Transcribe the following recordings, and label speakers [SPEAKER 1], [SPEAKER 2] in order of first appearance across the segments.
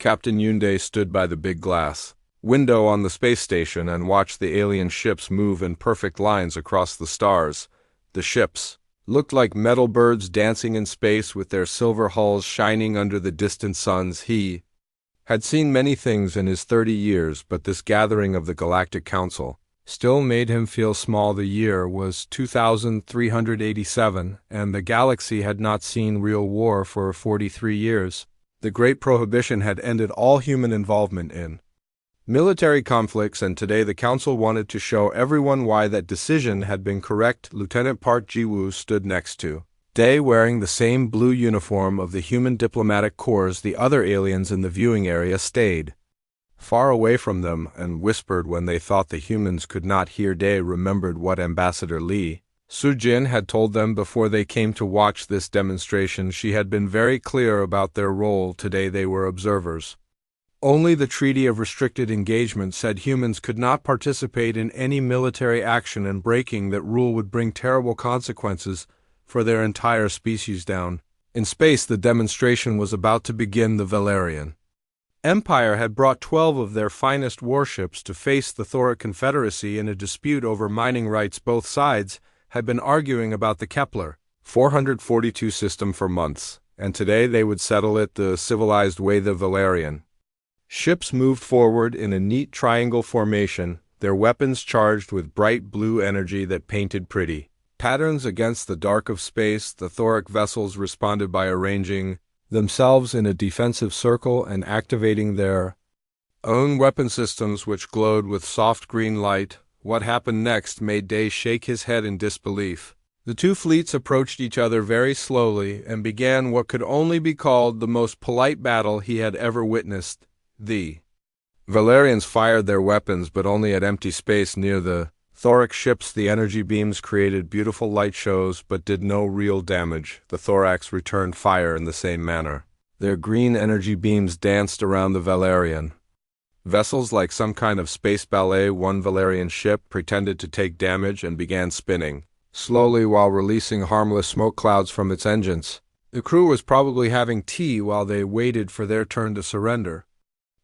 [SPEAKER 1] Captain Yunde stood by the big glass window on the space station and watched the alien ships move in perfect lines across the stars. The ships looked like metal birds dancing in space with their silver hulls shining under the distant suns. He had seen many things in his 30 years, but this gathering of the Galactic Council still made him feel small. The year was 2387, and the galaxy had not seen real war for 43 years. The Great Prohibition had ended all human involvement in military conflicts, and today the Council wanted to show everyone why that decision had been correct. Lieutenant Park Ji-woo stood next to Day, wearing the same blue uniform of the human diplomatic corps. The other aliens in the viewing area stayed far away from them and whispered when they thought the humans could not hear. Day remembered what Ambassador Lee Soo-jin had told them before they came to watch this demonstration. She had been very clear about their role. Today they were observers. Only the Treaty of Restricted Engagement said humans could not participate in any military action, and breaking that rule would bring terrible consequences for their entire species. Down in space, the demonstration was about to begin. The Valerian Empire had brought 12 of their finest warships to face the Thoric Confederacy in a dispute over mining rights. Both sides had been arguing about the Kepler 442 system for months, and today they would settle it the civilized way. The Valerian ships moved forward in a neat triangle formation, their weapons charged with bright blue energy that painted pretty patterns against the dark of space. The Thoric vessels responded by arranging themselves in a defensive circle and activating their own weapon systems, which glowed with soft green light. What happened next made Day shake his head in disbelief. The two fleets approached each other very slowly and began what could only be called the most polite battle he had ever witnessed. The Valerians fired their weapons, but only at empty space near the Thoric ships. The energy beams created beautiful light shows, but did no real damage. The Thorax returned fire in the same manner. Their green energy beams danced around the Valerian vessels like some kind of space ballet. One Valerian ship pretended to take damage and began spinning slowly while releasing harmless smoke clouds from its engines. The crew was probably having tea while they waited for their turn to surrender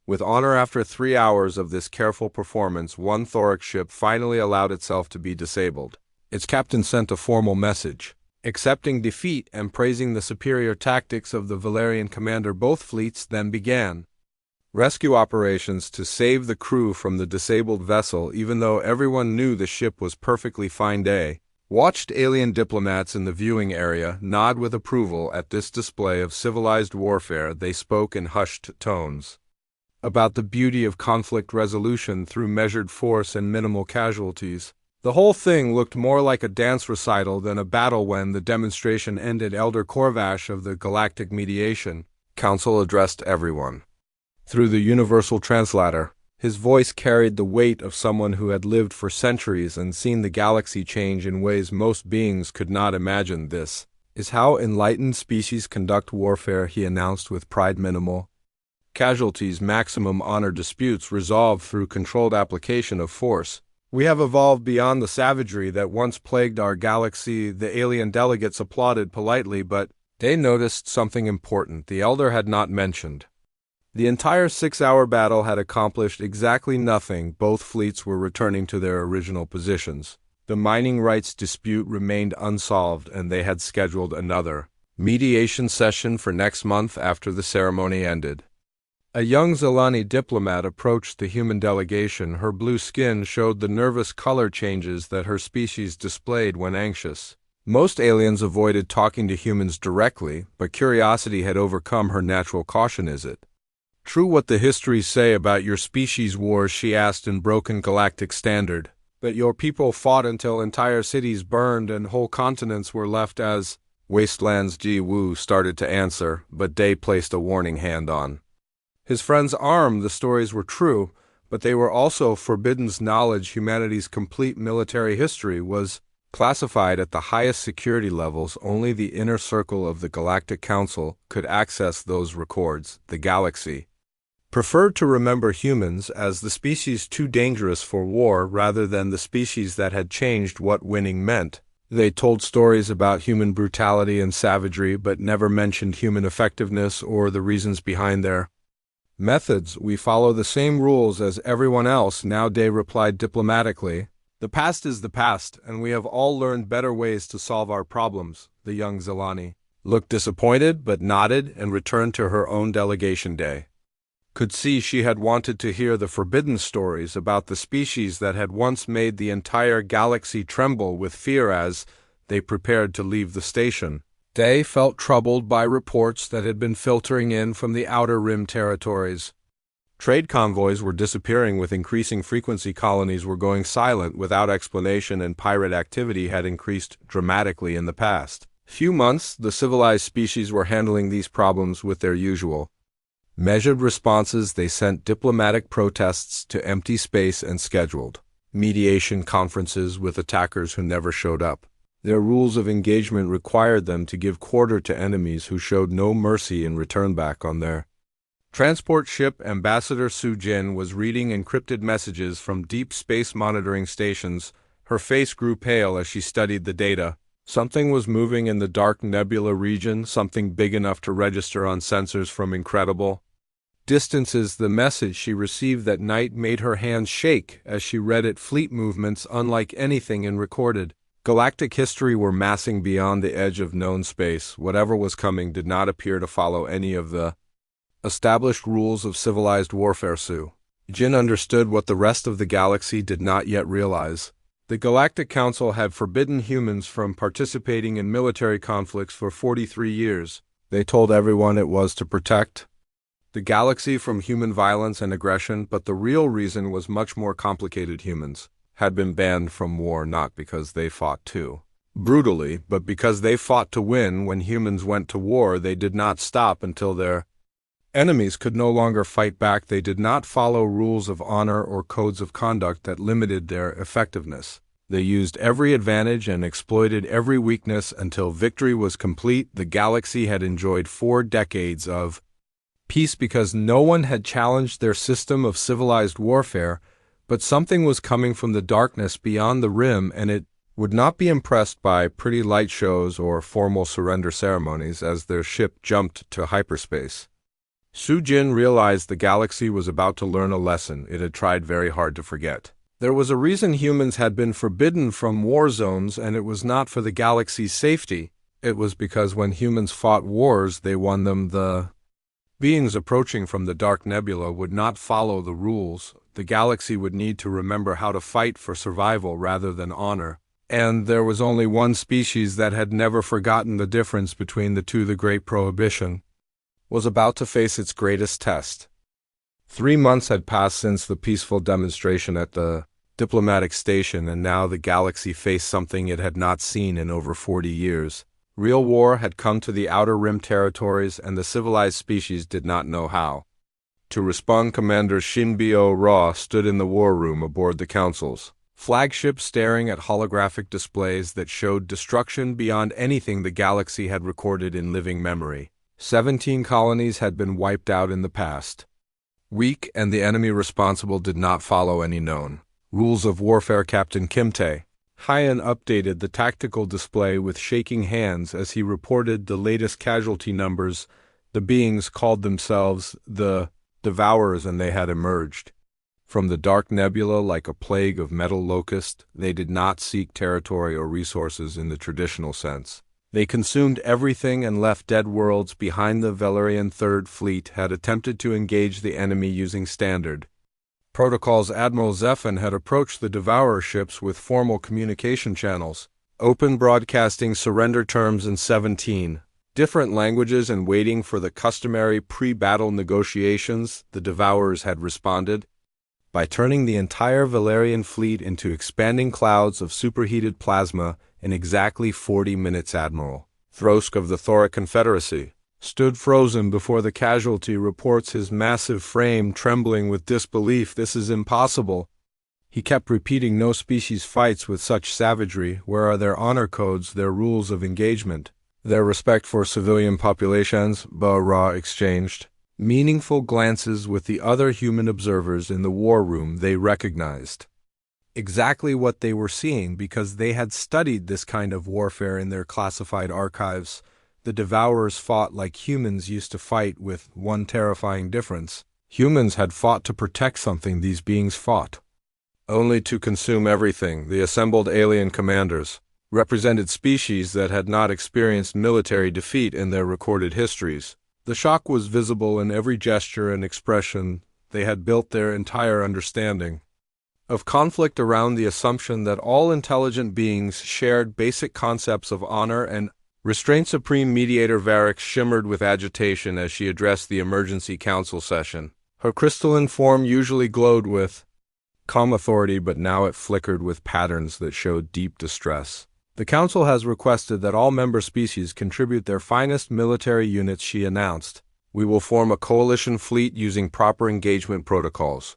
[SPEAKER 1] with honor. After 3 hours of this careful performance, one Thoric ship finally allowed itself to be disabled. Its captain sent a formal message, accepting defeat and praising the superior tactics of the Valerian commander. Both fleets then began rescue operations to save the crew from the disabled vessel, even though everyone knew the ship was perfectly fine. Day watched alien diplomats in the viewing area nod with approval at this display of civilized warfare. They spoke in hushed tones about the beauty of conflict resolution through measured force and minimal casualties. The whole thing looked more like a dance recital than a battle. When the demonstration ended, Elder Korvash of the Galactic Mediation Council addressed everyone through the universal translator. His voice carried the weight of someone who had lived for centuries and seen the galaxy change in ways most beings could not imagine. This is how enlightened species conduct warfare, he announced with pride. Minimal casualties, maximum honor, disputes resolved through controlled application of force. We have evolved beyond the savagery that once plagued our galaxy. The alien delegates applauded politely, but they noticed something important the Elder had not mentioned. The entire 6-hour battle had accomplished exactly nothing. Both fleets were returning to their original positions. The mining rights dispute remained unsolved, and they had scheduled another mediation session for next month after the ceremony ended. A young Zelani diplomat approached the human delegation. Her blue skin showed the nervous color changes that her species displayed when anxious. Most aliens avoided talking to humans directly, but curiosity had overcome her natural caution. Is it true what the histories say about your species wars? She asked in broken galactic standard. That your people fought until entire cities burned and whole continents were left as wastelands. Ji-woo started to answer, but Day placed a warning hand on his friend's arm. The stories were true, but they were also forbidden knowledge. Humanity's complete military history was classified at the highest security levels. Only the inner circle of the Galactic Council could access those records. The galaxy preferred to remember humans as the species too dangerous for war rather than the species that had changed what winning meant. They told stories about human brutality and savagery, but never mentioned human effectiveness or the reasons behind their Methods: we follow the same rules as everyone else, now Day replied diplomatically. The past is the past, and we have all learned better ways to solve our problems. The young Zelani looked disappointed but nodded and returned to her own delegation day. Could see she had wanted to hear the forbidden stories about the species that had once made the entire galaxy tremble with fear as they prepared to leave the station. Day felt troubled by reports that had been filtering in from the Outer Rim territories. Trade convoys were disappearing with increasing frequency, colonies were going silent without explanation, and pirate activity had increased dramatically in the past few months. The civilized species were handling these problems with their usual measured responses. They sent diplomatic protests to empty space and scheduled mediation conferences with attackers who never showed up. Their rules of engagement required them to give quarter to enemies who showed no mercy in return. Back on their transport ship, Ambassador Su Jin was reading encrypted messages from deep space monitoring stations. Her face grew pale as she studied the data. Something was moving in the dark nebula region, something big enough to register on sensors from incredible distances. The message she received that night made her hands shake as she read it. Fleet movements unlike anything in recorded galactic history were massing beyond the edge of known space. Whatever was coming did not appear to follow any of the established rules of civilized warfare. Su Jin understood what the rest of the galaxy did not yet realize. The Galactic Council had forbidden humans from participating in military conflicts for 43 years. They told everyone it was to protect the galaxy from human violence and aggression, but the real reason was much more complicated. Humans had been banned from war not because they fought too brutally, but because they fought to win. When humans went to war, they did not stop until their enemies could no longer fight back. They did not follow rules of honor or codes of conduct that limited their effectiveness. They used every advantage and exploited every weakness until victory was complete. The galaxy had enjoyed 4 decades of peace because no one had challenged their system of civilized warfare, but something was coming from the darkness beyond the rim, and it would not be impressed by pretty light shows or formal surrender ceremonies. As their ship jumped to hyperspace, Su Jin realized the galaxy was about to learn a lesson it had tried very hard to forget. There was a reason humans had been forbidden from war zones, and it was not for the galaxy's safety. It was because when humans fought wars, they won them. The beings approaching from the dark nebula would not follow the rules. The galaxy would need to remember how to fight for survival rather than honor. And there was only one species that had never forgotten the difference between the two. The Great Prohibition was about to face its greatest test. 3 months had passed since the peaceful demonstration at the diplomatic station, and now the galaxy faced something it had not seen in over 40 years. Real war had come to the Outer Rim territories, and the civilized species did not know how to respond. Commander Shinbyo Ra stood in the war room aboard the Council's flagship, staring at holographic displays that showed destruction beyond anything the galaxy had recorded in living memory. 17 colonies had been wiped out in the past week, and the enemy responsible did not follow any known rules of warfare. Captain Kim Tae-hyun updated the tactical display with shaking hands as he reported the latest casualty numbers. The beings called themselves the Devourers, and they had emerged from the dark nebula like a plague of metal locusts. They did not seek territory or resources in the traditional sense. They consumed everything and left dead worlds behind. The Valerian Third Fleet had attempted to engage the enemy using standard protocols. Admiral Zephan had approached the Devourer ships with formal communication channels, open broadcasting surrender terms in 17 different languages, and waiting for the customary pre-battle negotiations. The Devourers had responded by turning the entire Valerian fleet into expanding clouds of superheated plasma in exactly 40 minutes. Admiral Throsk of the Thoric Confederacy stood frozen before the casualty reports, his massive frame trembling with disbelief. This is impossible. He kept repeating, no species fights with such savagery. Where are their honor codes, their rules of engagement, their respect for civilian populations? Ra exchanged meaningful glances with the other human observers in the war room. They recognized exactly what they were seeing because they had studied this kind of warfare in their classified archives. The Devourers fought like humans used to fight, with one terrifying difference. Humans had fought to protect something these beings fought only to consume everything. The assembled alien commanders represented species that had not experienced military defeat in their recorded histories. The shock was visible in every gesture and expression. They had built their entire understanding of conflict around the assumption that all intelligent beings shared basic concepts of honor and restraint. Supreme Mediator Varix shimmered with agitation as she addressed the emergency council session. Her crystalline form usually glowed with calm authority, but now it flickered with patterns that showed deep distress. The Council has requested that all member species contribute their finest military units, she announced. We will form a coalition fleet using proper engagement protocols.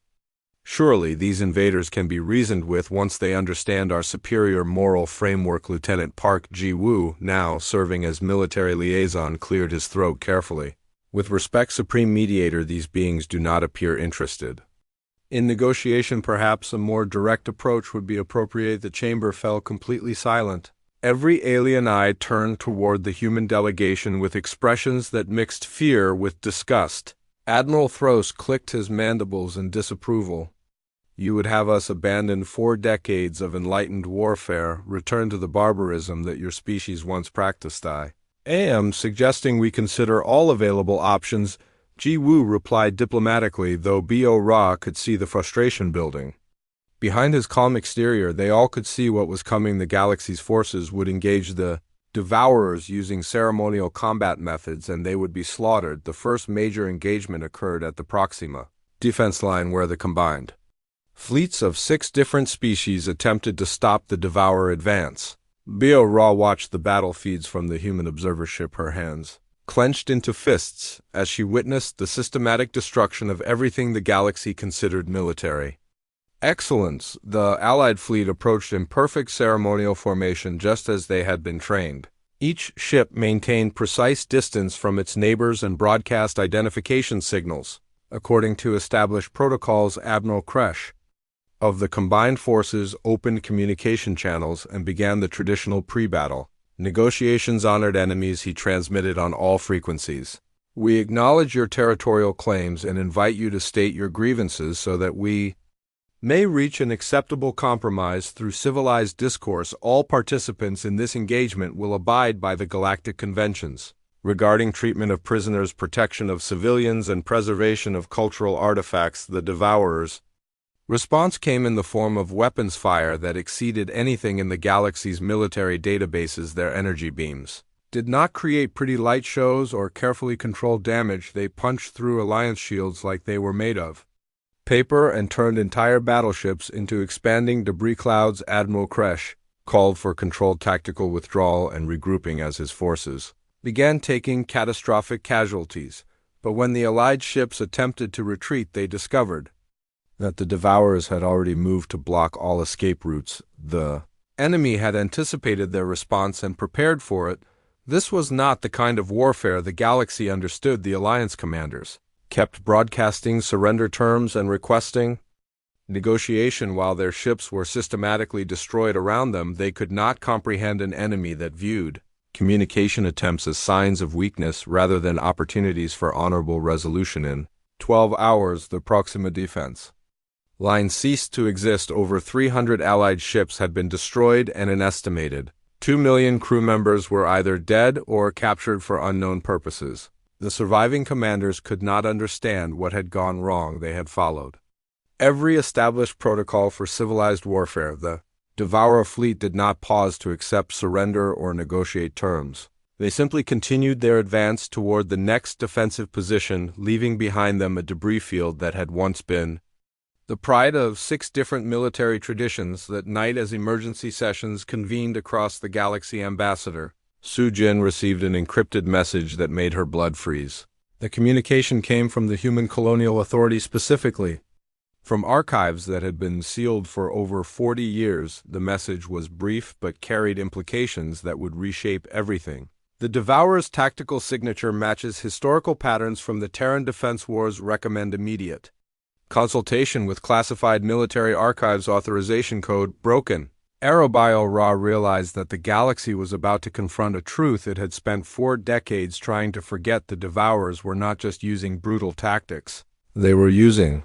[SPEAKER 1] Surely these invaders can be reasoned with once they understand our superior moral framework. Lieutenant Park Ji-woo, now serving as military liaison, cleared his throat carefully. With respect, Supreme Mediator, these beings do not appear interested in negotiation. Perhaps a more direct approach would be appropriate. The chamber fell completely silent. Every alien eye turned toward the human delegation with expressions that mixed fear with disgust. Admiral Thros clicked his mandibles in disapproval. You would have us abandon 4 decades of enlightened warfare, return to the barbarism that your species once practiced. I am suggesting we consider all available options. Ji-woo replied diplomatically, though Bo Ra could see the frustration building. Behind his calm exterior, they all could see what was coming. The galaxy's forces would engage the Devourers using ceremonial combat methods, and they would be slaughtered. The first major engagement occurred at the Proxima defense line, where the combined fleets of 6 different species attempted to stop the Devourer advance. Bo Ra watched the battle feeds from the human observer ship, her hands clenched into fists, as she witnessed the systematic destruction of everything the galaxy considered military excellence. The Allied fleet approached in perfect ceremonial formation, just as they had been trained. Each ship maintained precise distance from its neighbors and broadcast identification signals, according to established protocols. Admiral Kresh of the combined forces opened communication channels and began the traditional pre-battle negotiations. Honored enemies, he transmitted on all frequencies. We acknowledge your territorial claims and invite you to state your grievances so that we may reach an acceptable compromise through civilized discourse. All participants in this engagement will abide by the galactic conventions regarding treatment of prisoners, protection of civilians, and preservation of cultural artifacts. The Devourers' response came in the form of weapons fire that exceeded anything in the galaxy's military databases. Their energy beams did not create pretty light shows or carefully controlled damage. They punched through Alliance shields like they were made of paper and turned entire battleships into expanding debris clouds. Admiral Kresh called for controlled tactical withdrawal and regrouping as his forces began taking catastrophic casualties. But when the Allied ships attempted to retreat, they discovered that the Devourers had already moved to block all escape routes. The enemy had anticipated their response and prepared for it. This was not the kind of warfare the galaxy understood. The Alliance commanders kept broadcasting surrender terms and requesting negotiation while their ships were systematically destroyed around them. They could not comprehend an enemy that viewed communication attempts as signs of weakness rather than opportunities for honorable resolution. In 12 hours, the Proxima defense line ceased to exist. Over 300 Allied ships had been destroyed, and an estimated 2 million crew members were either dead or captured for unknown purposes. The surviving commanders could not understand what had gone wrong. They had followed every established protocol for civilized warfare. The Devourer fleet did not pause to accept surrender or negotiate terms. They simply continued their advance toward the next defensive position, leaving behind them a debris field that had once been the pride of 6 different military traditions. That night, as emergency sessions convened across the galaxy, Ambassador Su Jin received an encrypted message that made her blood freeze. The communication came from the Human Colonial Authority, specifically from archives that had been sealed for over 40 years. The message was brief but carried implications that would reshape everything. The Devourer's tactical signature matches historical patterns from the Terran Defense Wars. Recommend immediate consultation with classified military archives. Authorization code broken. Bo Ra realized that the galaxy was about to confront a truth it had spent 4 decades trying to forget. The Devourers were not just using brutal tactics. They were using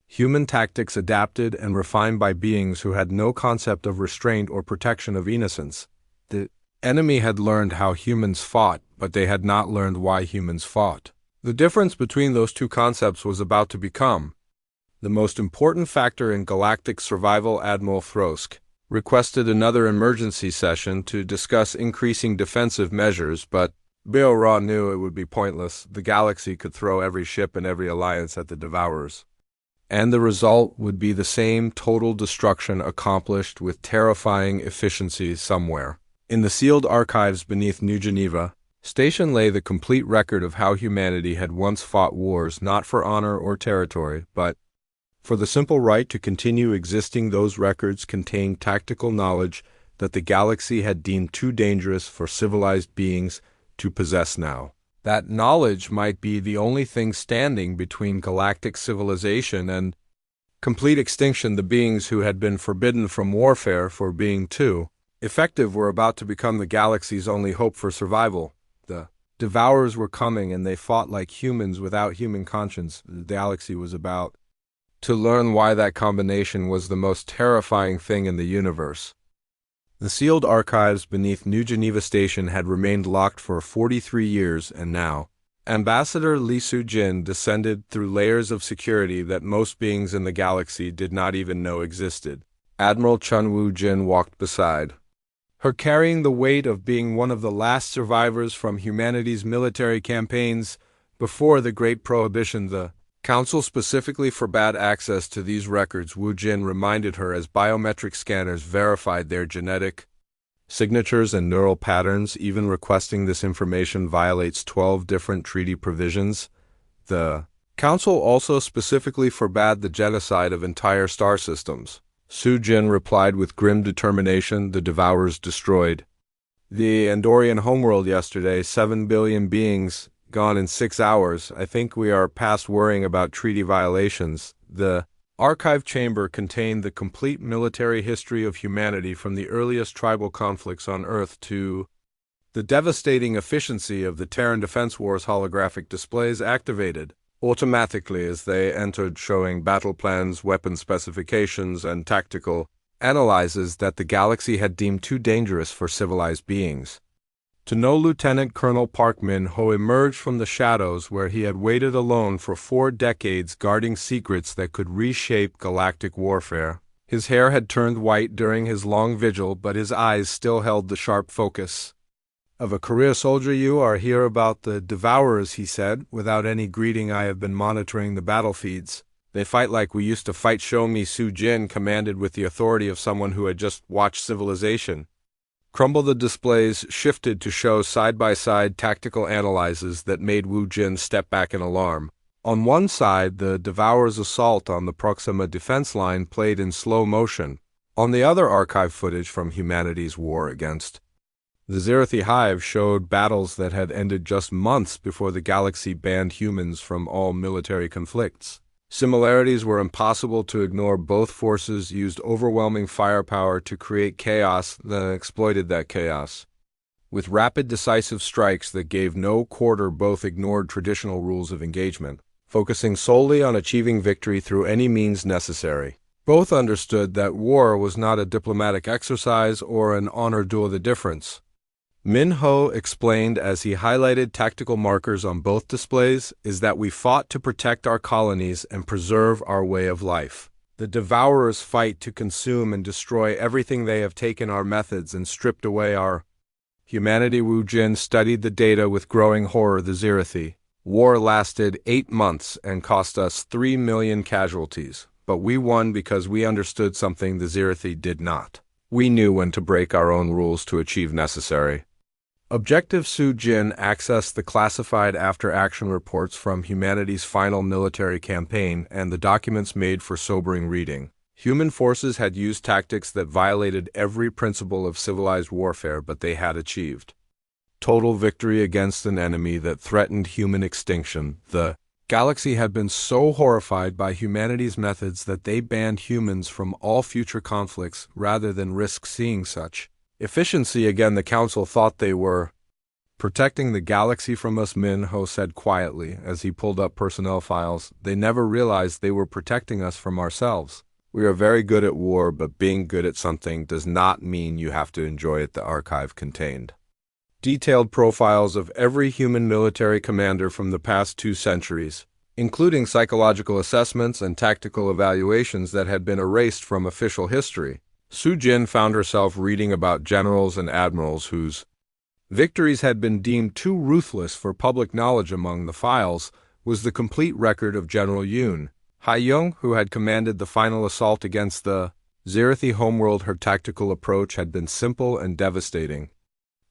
[SPEAKER 1] human tactics adapted and refined by beings who had no concept of restraint or protection of innocence. The enemy had learned how humans fought, but they had not learned why humans fought. The difference between those two concepts was about to become the most important factor in galactic survival. Admiral Throsk requested another emergency session to discuss increasing defensive measures, but Bill knew it would be pointless. The galaxy could throw every ship and every alliance at the Devourers, and the result would be the same total destruction accomplished with terrifying efficiency somewhere. In the sealed archives beneath New Geneva Station lay the complete record of how humanity had once fought wars not for honor or territory, but for the simple right to continue existing. Those records contained tactical knowledge that the galaxy had deemed too dangerous for civilized beings to possess now. That knowledge might be the only thing standing between galactic civilization and complete extinction. The beings who had been forbidden from warfare for being too effective were about to become the galaxy's only hope for survival. The Devourers were coming, and they fought like humans without human conscience. The galaxy was about to learn why that combination was the most terrifying thing in the universe. The sealed archives beneath New Geneva Station had remained locked for 43 years, and now Ambassador Li Su-jin descended through layers of security that most beings in the galaxy did not even know existed. Admiral Chun Woo-jin walked beside her, carrying the weight of being one of the last survivors from humanity's military campaigns before the Great Prohibition. The Council specifically forbade access to these records, Woo-jin reminded her, as biometric scanners verified their genetic signatures and neural patterns. Even requesting this information violates 12 different treaty provisions. The Council also specifically forbade the genocide of entire star systems. Su-jin replied with grim determination. The Devourers destroyed the Andorian homeworld yesterday. 7 billion beings gone in 6 hours. I think we are past worrying about treaty violations. The archive chamber contained the complete military history of humanity, from the earliest tribal conflicts on Earth to the devastating efficiency of the Terran Defense Wars. Holographic displays activated automatically as they entered, showing battle plans, weapon specifications, and tactical analyses that the galaxy had deemed too dangerous for civilized beings to know. Lieutenant Colonel Park Min-ho emerged from the shadows where he had waited alone for 4 decades, guarding secrets that could reshape galactic warfare. His hair had turned white during his long vigil, but his eyes still held the sharp focus of a career soldier. "You are here about the Devourers," he said, without any greeting. "I have been monitoring the battle feeds. They fight like we used to fight." "Show me," Su-jin commanded with the authority of someone who had just watched civilization crumble. The displays shifted to show side-by-side tactical analyses that made Woo-jin step back in alarm. On one side, the Devourers' assault on the Proxima defense line played in slow motion. On the other, archive footage from humanity's war against the Zirathi Hive showed battles that had ended just months before the galaxy banned humans from all military conflicts. Similarities were impossible to ignore. Both forces used overwhelming firepower to create chaos, then exploited that chaos with rapid, decisive strikes that gave no quarter. Both ignored traditional rules of engagement, focusing solely on achieving victory through any means necessary. Both understood that war was not a diplomatic exercise or an honor duel. The difference, Min-ho explained as he highlighted tactical markers on both displays, is that we fought to protect our colonies and preserve our way of life. The Devourers fight to consume and destroy everything. They have taken our methods and stripped away our humanity. Woo-jin studied the data with growing horror. The Zirathi war lasted 8 months and cost us 3 million casualties, but we won because we understood something the Zirathi did not. We knew when to break our own rules to achieve necessary objective. Su-jin accessed the classified after-action reports from humanity's final military campaign and the documents made for sobering reading. Human forces had used tactics that violated every principle of civilized warfare, but they had achieved total victory against an enemy that threatened human extinction. The galaxy had been so horrified by humanity's methods that they banned humans from all future conflicts rather than risk seeing such efficiency again. The Council thought they were "Protecting the galaxy from us," Min Ho said quietly as he pulled up personnel files. "They never realized they were protecting us from ourselves. We are very good at war, but being good at something does not mean you have to enjoy it," the archive contained detailed profiles of every human military commander from the past 2 centuries, including psychological assessments and tactical evaluations that had been erased from official history. Su Jin found herself reading about generals and admirals whose victories had been deemed too ruthless for public knowledge. Among the files was the complete record of General Yoon Ha-young, who had commanded the final assault against the Zirathi homeworld. Her tactical approach had been simple and devastating.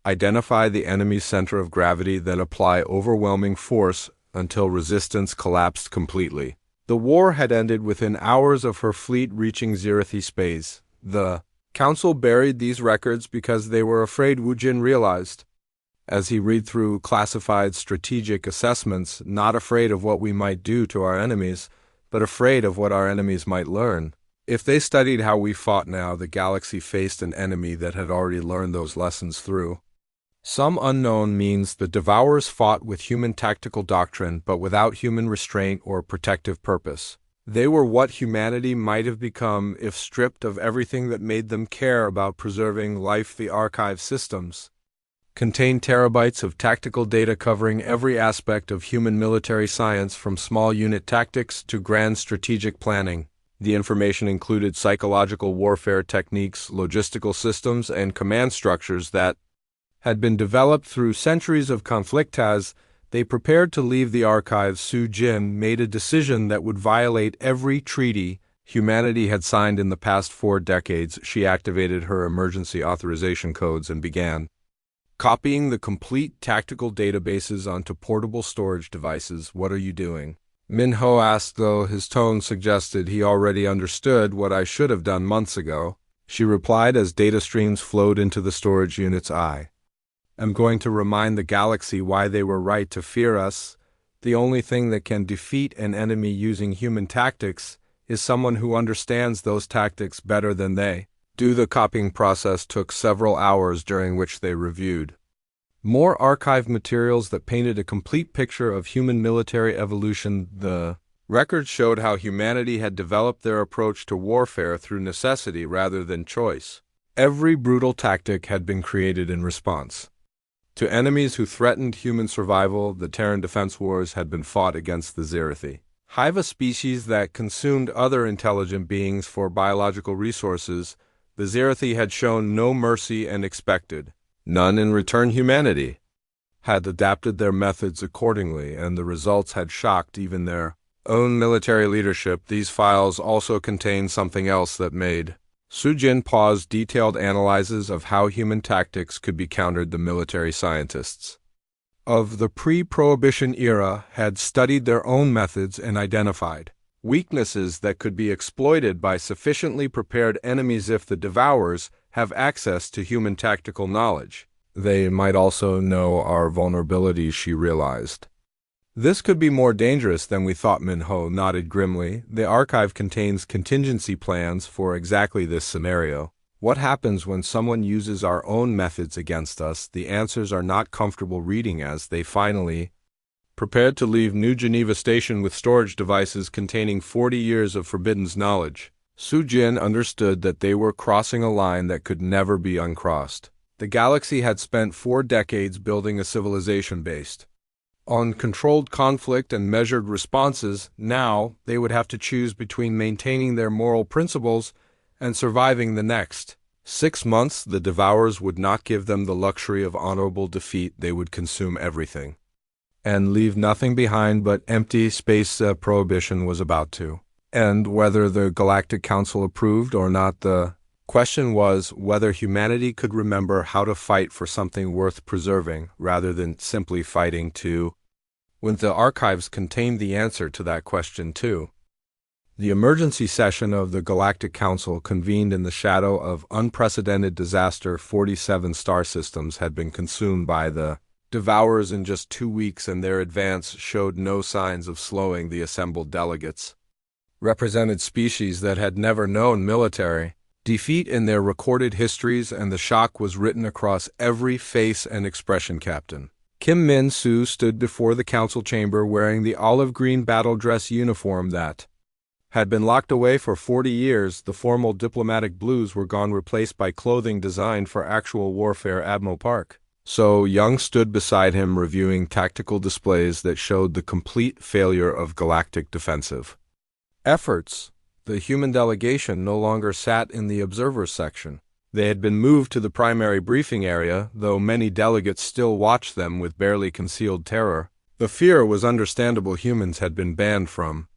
[SPEAKER 1] Identify the enemy's center of gravity, then apply overwhelming force until resistance collapsed completely. The war had ended within hours of her fleet reaching Zirathi space. The Council buried these records because they were afraid, Wu Jin realized, as he read through classified strategic assessments, not afraid of what we might do to our enemies, but afraid of what our enemies might learn. If they studied how we fought now, the galaxy faced an enemy that had already learned those lessons through some unknown means. The Devourers fought with human tactical doctrine, but without human restraint or protective purpose. They were what humanity might have become if stripped of everything that made them care about preserving life. The archive systems contained terabytes of tactical data covering every aspect of human military science, from small unit tactics to grand strategic planning. The information included psychological warfare techniques, logistical systems, and command structures that had been developed through centuries of conflict. As they prepared to leave the archives, Su Jin made a decision that would violate every treaty humanity had signed in the past 4 decades. She activated her emergency authorization codes and began copying the complete tactical databases onto portable storage devices. "What are you doing?" Min Ho asked, though his tone suggested he already understood what I should have done months ago. She replied as data streams flowed into the storage units. "I'm going to remind the galaxy why they were right to fear us. The only thing that can defeat an enemy using human tactics is someone who understands those tactics better than they do." The copying process took several hours, during which they reviewed more archive materials that painted a complete picture of human military evolution. The records showed how humanity had developed their approach to warfare through necessity rather than choice. Every brutal tactic had been created in response to enemies who threatened human survival. The Terran defense wars had been fought against the Zirathi, a species that consumed other intelligent beings for biological resources. The Zirathi had shown no mercy and expected none in return. Humanity had adapted their methods accordingly, and the results had shocked even their own military leadership. These files also contained something else that made Su Jin paused: detailed analyses of how human tactics could be countered. The military scientists of the pre-Prohibition era had studied their own methods and identified weaknesses that could be exploited by sufficiently prepared enemies. If the Devourers have access to human tactical knowledge, they might also know our vulnerabilities, she realized. This could be more dangerous than we thought. Min Ho nodded grimly. The archive contains contingency plans for exactly this scenario. What happens when someone uses our own methods against us? The answers are not comfortable reading. As they finally prepared to leave New Geneva Station with storage devices containing 40 years of Forbade's knowledge, Su Jin understood that they were crossing a line that could never be uncrossed. The galaxy had spent 4 decades building a civilization based on controlled conflict and measured responses. Now they would have to choose between maintaining their moral principles and surviving the next 6 months. The Devourers would not give them the luxury of honorable defeat. They would consume everything and leave nothing behind but empty space. Prohibition was about to end, whether the Galactic Council approved or not. The question was whether humanity could remember how to fight for something worth preserving, rather than simply fighting to win. The archives contained the answer to that question too. The emergency session of the Galactic Council convened in the shadow of unprecedented disaster. 47 star systems had been consumed by the Devourers in just 2 weeks, and their advance showed no signs of slowing. The assembled delegates represented species that had never known military defeat in their recorded histories, and the shock was written across every face and expression. Captain Kim Min-soo stood before the council chamber wearing the olive-green battle dress uniform that had been locked away for 40 years. The formal diplomatic blues were gone, replaced by clothing designed for actual warfare. Admiral Park So-young stood beside him, reviewing tactical displays that showed the complete failure of galactic defensive efforts. The human delegation no longer sat in the observers section. They had been moved to the primary briefing area, though many delegates still watched them with barely concealed terror. The fear was understandable. Humans had been banned from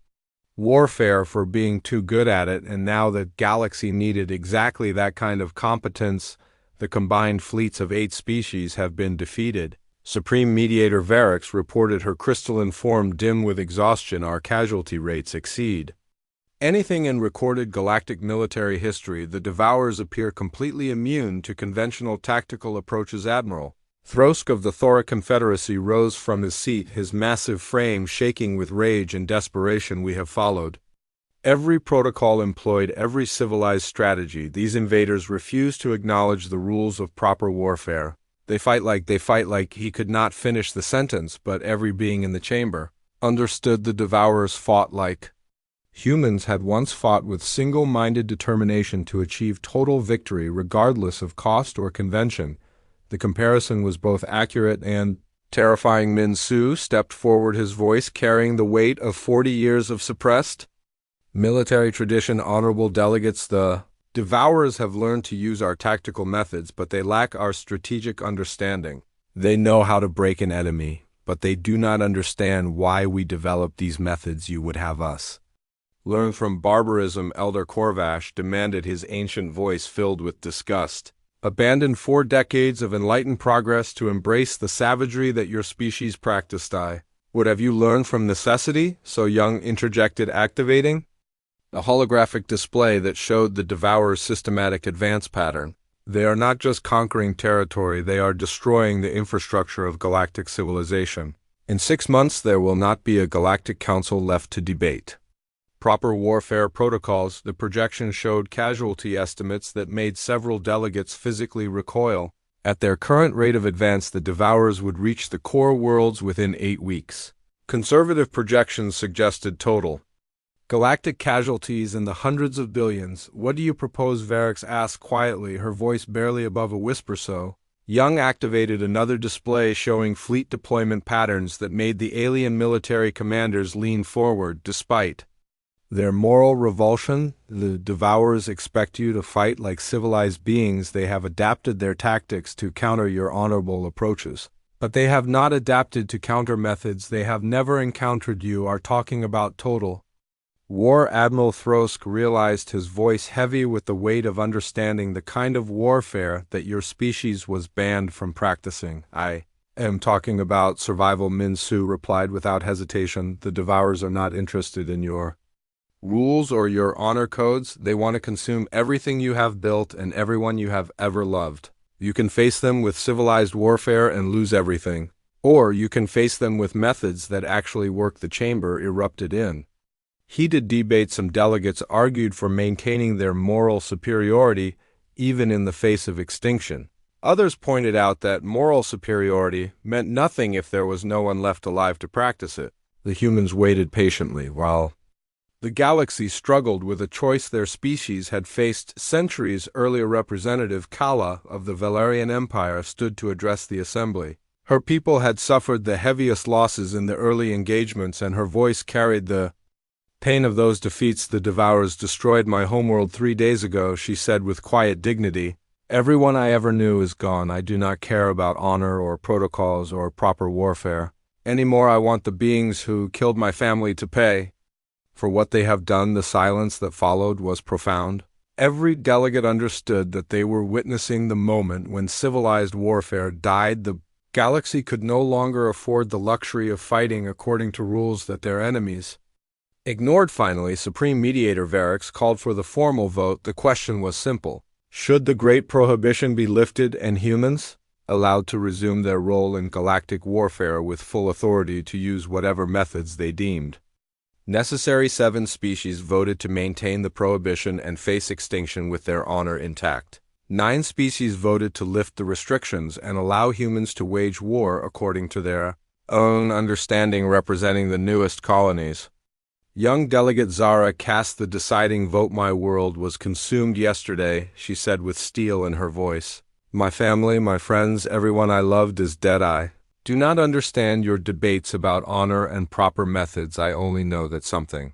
[SPEAKER 1] warfare for being too good at it, and now the galaxy needed exactly that kind of competence. The combined fleets of 8 species have been defeated. Supreme Mediator Varix reported, her crystalline form dim with exhaustion. Our casualty rates exceed anything in recorded galactic military history. The Devourers appear completely immune to conventional tactical approaches. Admiral Throsk of the Thora Confederacy rose from his seat, his massive frame shaking with rage and desperation. We have followed every protocol, employed every civilized strategy. These invaders refuse to acknowledge the rules of proper warfare. They fight like he could not finish the sentence, but every being in the chamber understood the Devourers fought like humans had once fought, with single-minded determination to achieve total victory regardless of cost or convention. The comparison was both accurate and terrifying. Min-soo stepped forward, his voice carrying the weight of 40 years of suppressed military tradition. Honorable delegates, the Devourers have learned to use our tactical methods, but they lack our strategic understanding. They know how to break an enemy, but they do not understand why we developed these methods. You would have us learn from barbarism. Elder Corvash demanded, his ancient voice filled with disgust. Abandon 4 decades of enlightened progress to embrace the savagery that your species practiced. I would have you learn from necessity, So-young interjected, activating a holographic display that showed the Devourer's systematic advance pattern. They are not just conquering territory, they are destroying the infrastructure of galactic civilization. In 6 months there will not be a galactic council left to debate proper warfare protocols. The projection showed casualty estimates that made several delegates physically recoil. At their current rate of advance, the Devourers would reach the core worlds within 8 weeks. Conservative projections suggested total galactic casualties in the hundreds of billions. What do you propose? Varix asked quietly, her voice barely above a whisper. So-young activated another display showing fleet deployment patterns that made the alien military commanders lean forward. Despite their moral revulsion, the Devourers expect you to fight like civilized beings. They have adapted their tactics to counter your honorable approaches, but they have not adapted to counter methods they have never encountered. You are talking about total war. Admiral Throsk realized, his voice heavy with the weight of understanding the kind of warfare that your species was banned from practicing. I am talking about survival. Min-soo replied without hesitation. The Devourers are not interested in your rules or your honor codes. They want to consume everything you have built and everyone you have ever loved. You can face them with civilized warfare and lose everything, or you can face them with methods that actually work. The chamber erupted in heated debate. Some delegates argued for maintaining their moral superiority even in the face of extinction. Others pointed out that moral superiority meant nothing if there was no one left alive to practice it. The humans waited patiently while the galaxy struggled with a choice their species had faced centuries earlier. Representative Kala of the Valerian Empire stood to address the assembly. Her people had suffered the heaviest losses in the early engagements, and her voice carried the pain of those defeats. The Devourers destroyed my homeworld 3 days ago, she said with quiet dignity. Everyone I ever knew is gone. I do not care about honor or protocols or proper warfare anymore. I want the beings who killed my family to pay for what they have done. The silence that followed was profound. Every delegate understood that they were witnessing the moment when civilized warfare died. The galaxy could no longer afford the luxury of fighting according to rules that their enemies ignored. Finally, Supreme Mediator Varix called for the formal vote. The question was simple. Should the Great Prohibition be lifted and humans allowed to resume their role in galactic warfare with full authority to use whatever methods they deemed necessary? 7 species voted to maintain the prohibition and face extinction with their honor intact. 9 species voted to lift the restrictions and allow humans to wage war according to their own understanding, representing the newest colonies. Young delegate Zara cast the deciding vote. My world was consumed yesterday, she said with steel in her voice. My family, my friends, everyone I loved is dead. I do not understand your debates about honor and proper methods. I only know that something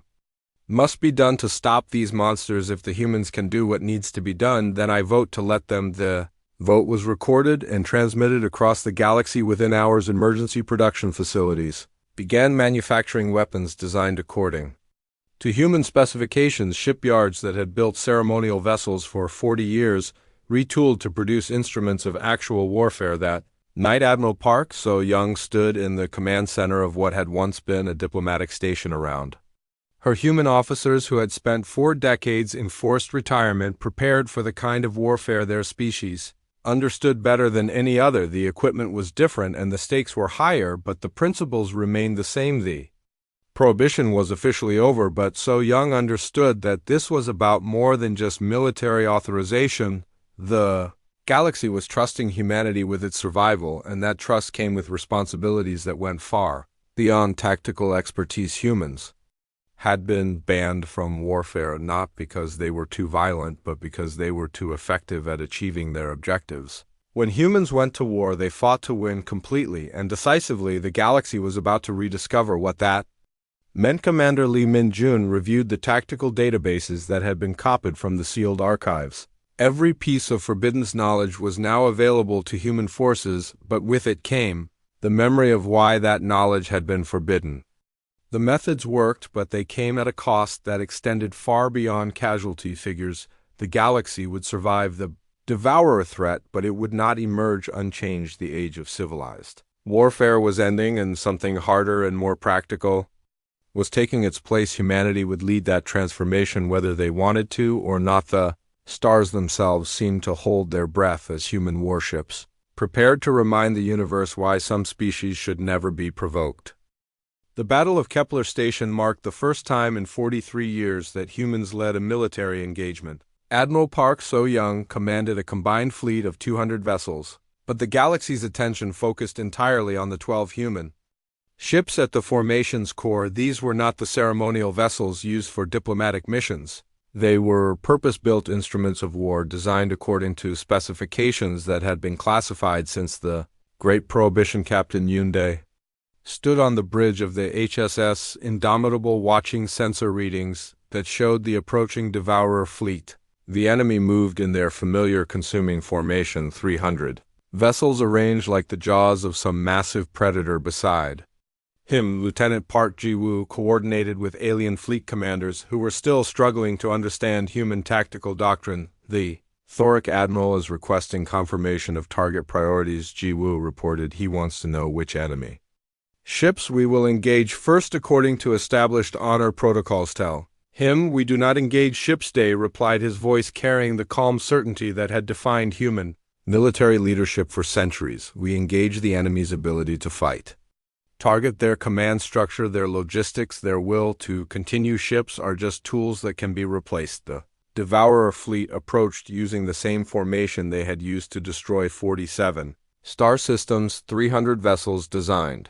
[SPEAKER 1] must be done to stop these monsters. If the humans can do what needs to be done, then I vote to let them. The vote was recorded and transmitted across the galaxy. Within hours, emergency production facilities began manufacturing weapons designed according to human specifications. Shipyards that had built ceremonial vessels for 40 years retooled to produce instruments of actual warfare. That night, Admiral Park So-young stood in the command center of what had once been a diplomatic station. Around her, human officers who had spent 4 decades in forced retirement prepared for the kind of warfare their species understood better than any other. The equipment was different and the stakes were higher, but the principles remained the same. The prohibition was officially over, but So-young understood that this was about more than just military authorization. The galaxy was trusting humanity with its survival, and that trust came with responsibilities that went far beyond tactical expertise. Humans had been banned from warfare not because they were too violent, but because they were too effective at achieving their objectives. When humans went to war, they fought to win completely and decisively. The galaxy was about to rediscover what that meant. Commander Li Min-jun reviewed the tactical databases that had been copied from the sealed archives. Every piece of forbidden knowledge was now available to human forces, but with it came the memory of why that knowledge had been forbidden. The methods worked, but they came at a cost that extended far beyond casualty figures. The galaxy would survive the devourer threat, but it would not emerge unchanged. The age of civilized warfare was ending, and something harder and more practical was taking its place. Humanity would lead that transformation whether they wanted to or not. The stars themselves seemed to hold their breath as human warships prepared to remind the universe why some species should never be provoked. The Battle of Kepler Station marked the first time in 43 years that humans led a military engagement. Admiral Park So-young commanded a combined fleet of 200 vessels, but the galaxy's attention focused entirely on the 12 human ships at the formation's core. These were not the ceremonial vessels used for diplomatic missions. They were purpose-built instruments of war designed according to specifications that had been classified since the Great Prohibition. Captain Yunde stood on the bridge of the HSS Indomitable, watching sensor readings that showed the approaching devourer fleet. The enemy moved in their familiar consuming formation, 300 vessels arranged like the jaws of some massive predator. Beside him, Lieutenant Park Ji-woo coordinated with alien fleet commanders who were still struggling to understand human tactical doctrine. The Thoric Admiral is requesting confirmation of target priorities, Ji-woo reported. He wants to know which enemy ships we will engage first according to established honor protocols. Tell him we do not engage ships. Day replied, his voice carrying the calm certainty that had defined human military leadership for centuries. We engage the enemy's ability to fight. Target their command structure, their logistics, their will to continue. Ships are just tools that can be replaced. The Devourer fleet approached using the same formation they had used to destroy 47 star systems, 300 vessels designed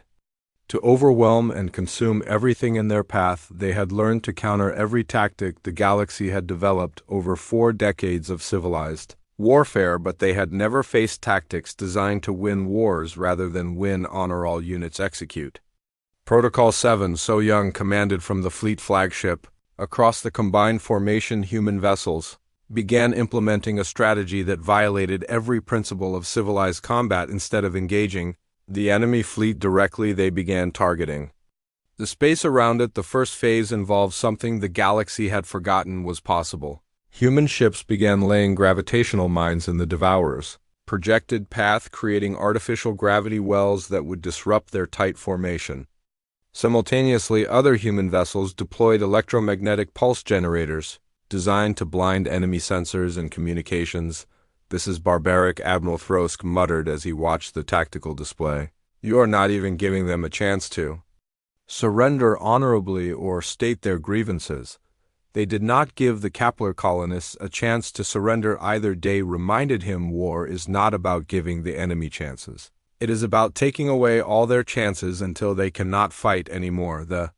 [SPEAKER 1] to overwhelm and consume everything in their path. They had learned to counter every tactic the galaxy had developed over 4 decades of civilized warfare, but they had never faced tactics designed to win wars rather than win honor. All units execute. Protocol 7. So-young commanded from the fleet flagship. Across the combined formation, human vessels began implementing a strategy that violated every principle of civilized combat. Instead of engaging the enemy fleet directly, they began targeting the space around it. The first phase involved something the galaxy had forgotten was possible. Human ships began laying gravitational mines in the Devourer's projected path, creating artificial gravity wells that would disrupt their tight formation. Simultaneously, other human vessels deployed electromagnetic pulse generators designed to blind enemy sensors and communications. "This is barbaric," Admiral Throsk muttered as he watched the tactical display. "You are not even giving them a chance to surrender honorably or state their grievances." They did not give the Kepler colonists a chance to surrender either. They reminded him war is not about giving the enemy chances. It is about taking away all their chances until they cannot fight anymore. The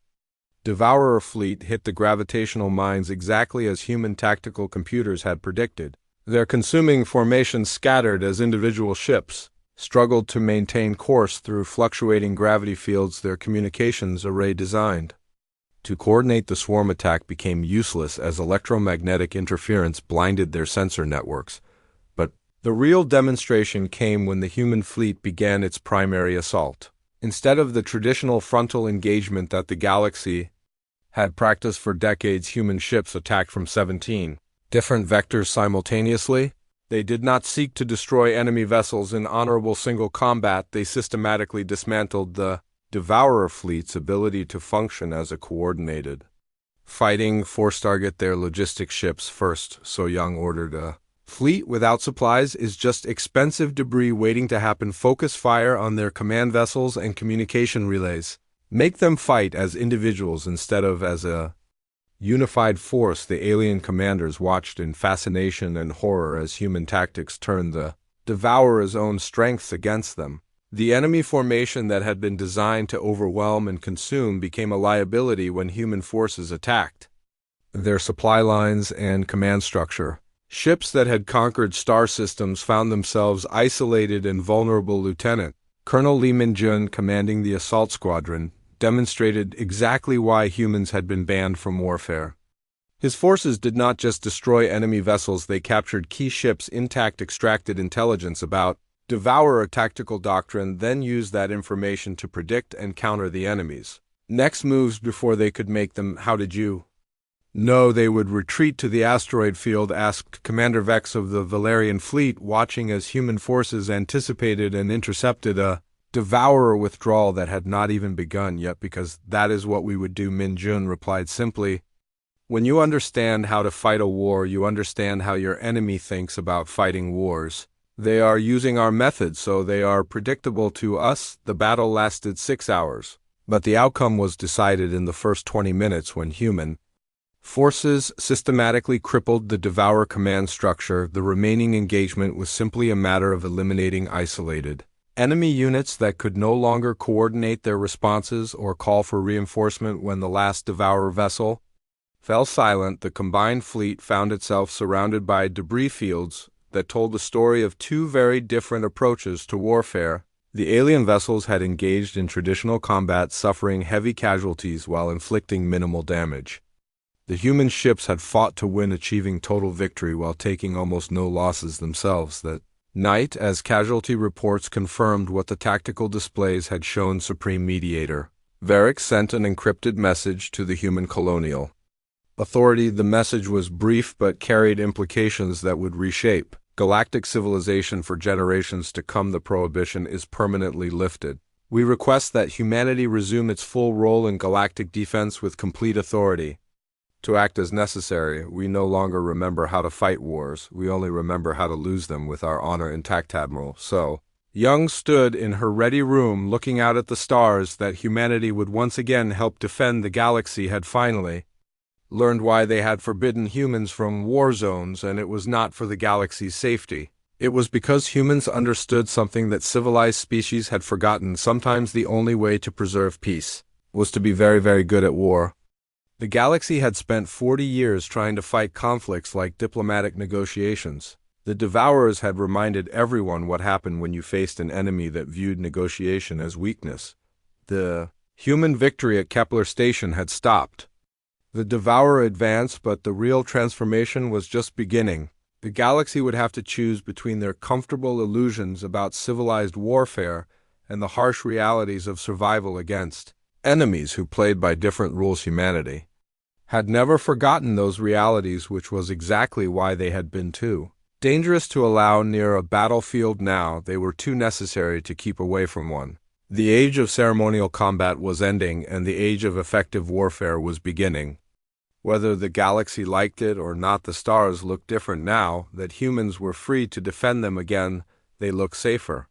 [SPEAKER 1] Devourer fleet hit the gravitational mines exactly as human tactical computers had predicted. Their consuming formations scattered as individual ships struggled to maintain course through fluctuating gravity fields their communications array designed. To coordinate the swarm attack became useless as electromagnetic interference blinded their sensor networks. But the real demonstration came when the human fleet began its primary assault. Instead of the traditional frontal engagement that the galaxy had practiced for decades, human ships attacked from 17 different vectors simultaneously. They did not seek to destroy enemy vessels in honorable single combat. They systematically dismantled the Devourer fleet's ability to function as a coordinated fighting force. Target their logistic ships first. So Young ordered a fleet without supplies is just expensive debris waiting to happen. Focus fire on their command vessels and communication relays. Make them fight as individuals instead of as a unified force. The alien commanders watched in fascination and horror as human tactics turned the Devourer's own strengths against them. The enemy formation that had been designed to overwhelm and consume became a liability when human forces attacked their supply lines and command structure. Ships that had conquered star systems found themselves isolated and vulnerable. Lieutenant Colonel Lee Min-jun, commanding the assault squadron, demonstrated exactly why humans had been banned from warfare. His forces did not just destroy enemy vessels, they captured key ships intact, extracted intelligence about Devourer tactical doctrine, then used that information to predict and counter the enemy's next moves before they could make them. How did you know they would retreat to the asteroid field? Asked Commander Vex of the Valerian fleet, watching as human forces anticipated and intercepted a Devourer withdrawal that had not even begun yet. Because that is what we would do, Min-jun replied simply. When you understand how to fight a war, you understand how your enemy thinks about fighting wars. They are using our methods, so they are predictable to us. The battle lasted 6 hours, but the outcome was decided in the first 20 minutes when human forces systematically crippled the Devourer command structure. The remaining engagement was simply a matter of eliminating isolated enemy units that could no longer coordinate their responses or call for reinforcement. When the last Devourer vessel fell silent, the combined fleet found itself surrounded by debris fields that told the story of two very different approaches to warfare. The alien vessels had engaged in traditional combat, suffering heavy casualties while inflicting minimal damage. The human ships had fought to win, achieving total victory while taking almost no losses themselves. That night, as casualty reports confirmed what the tactical displays had shown, Supreme Mediator Varric sent an encrypted message to the human colonial authority. The message was brief but carried implications that would reshape galactic civilization for generations to come. The prohibition is permanently lifted. We request that humanity resume its full role in galactic defense with complete authority to act as necessary. We no longer remember how to fight wars. We only remember how to lose them with our honor intact, Admiral. So Young stood in her ready room looking out at the stars. That humanity would once again help defend the galaxy had finally learned why they had forbidden humans from Warzones, and it was not for the galaxy's safety. It was because humans understood something that civilized species had forgotten. Sometimes the only way to preserve peace was to be very, very good at war. The galaxy had spent 40 years trying to fight conflicts like diplomatic negotiations. The Devourers had reminded everyone what happened when you faced an enemy that viewed negotiation as weakness. The human victory at Kepler Station had stopped the Devourer advance, but the real transformation was just beginning. The galaxy would have to choose between their comfortable illusions about civilized warfare and the harsh realities of survival against enemies who played by different rules. Humanity had never forgotten those realities, which was exactly why they had been too dangerous to allow near a battlefield. Now they were too necessary to keep away from one. The age of ceremonial combat was ending, and the age of effective warfare was beginning. Whether the galaxy liked it or not, the stars looked different now that humans were free to defend them again. They looked safer.